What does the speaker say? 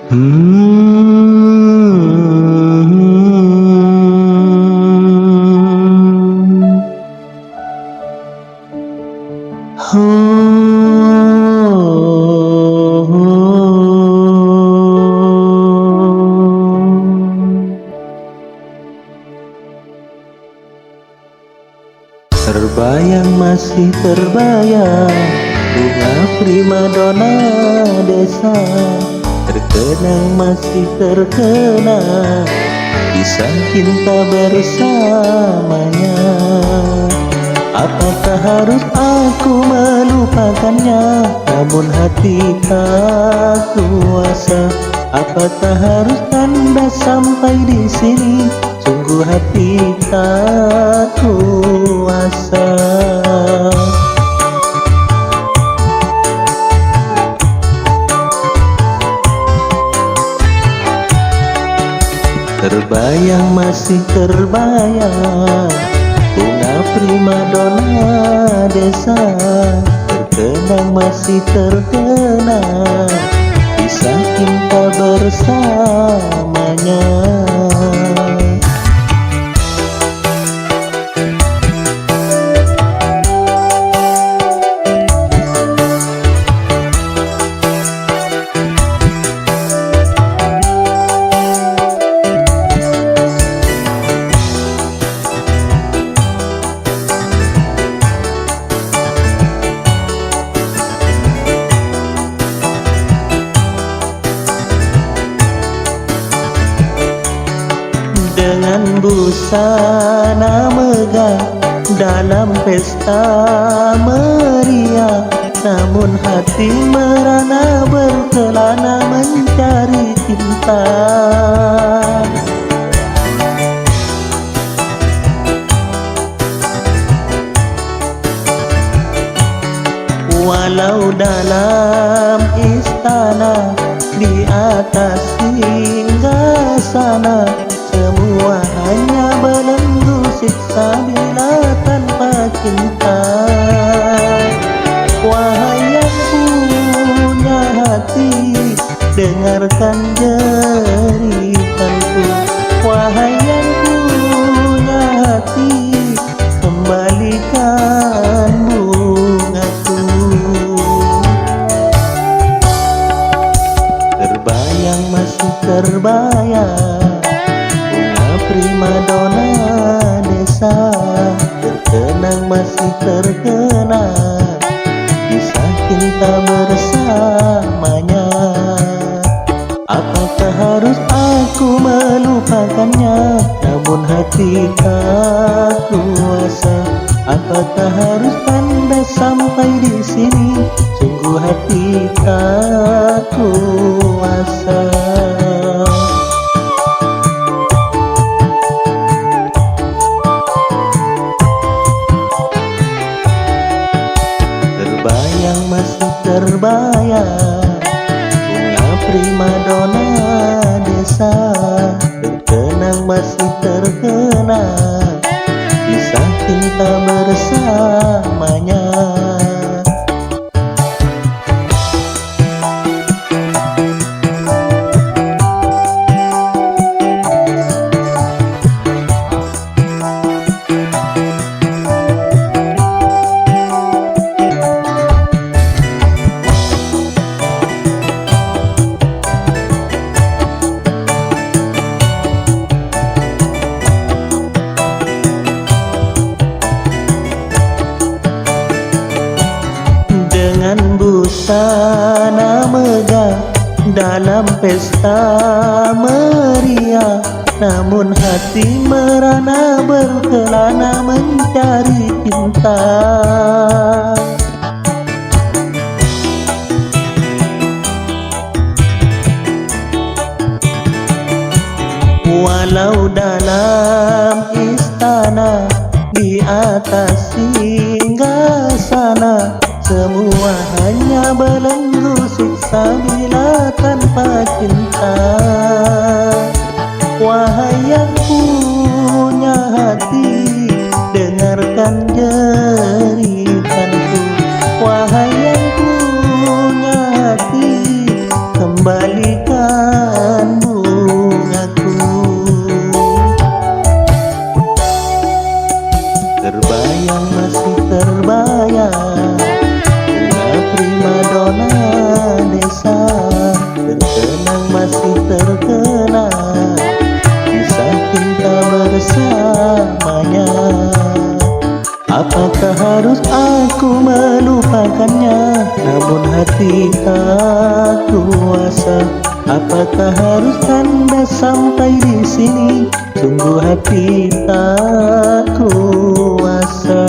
Terbayang, masih terbayang bunga primadona desa, terkenang masih terkenang kisah cinta bersamanya. Apakah harus aku melupakannya, namun hati tak kuasa? Apakah harus tanda sampai di sini, sungguh hati tak kuasa. Terbayang, masih terbayang bunga primadona desa, terkenang masih terkenang kisah cinta bersamanya. Dengan busana megah dalam pesta meriah, namun hati merana berkelana mencari cinta. Walau dalam istana, di atas singgasana, semua hanya belenggu siksa bila tanpa cinta. Wahai yang punya hati, dengarkan jeritanku. Wahai yang punya hati, kembalikan bungaku. Terbayang, masih terbayang primadona desa, terkenang masih terkenang kisah cinta bersamanya. Apakah harus aku melupakannya, namun hati tak kuasa? Apakah harus tanda sampai di sini, sungguh hati tak kuasa. Terbayang, masih terbayang bunga primadona desa, terkenang masih terkenang kisah cinta bersamanya. Dengan busana megah dalam pesta meriah, namun hati merana berkelana mencari cinta. Walau dalam istana, di atas singgasana, semua hanya belenggu siksa bila tanpa cinta. Wahai yang punya hati, dengarkan jeritanku. Wahai yang punya hati, kembalikan aku melupakannya, namun hati tak kuasa. Apakah harus tanda sampai di sini? Sungguh hati tak kuasa.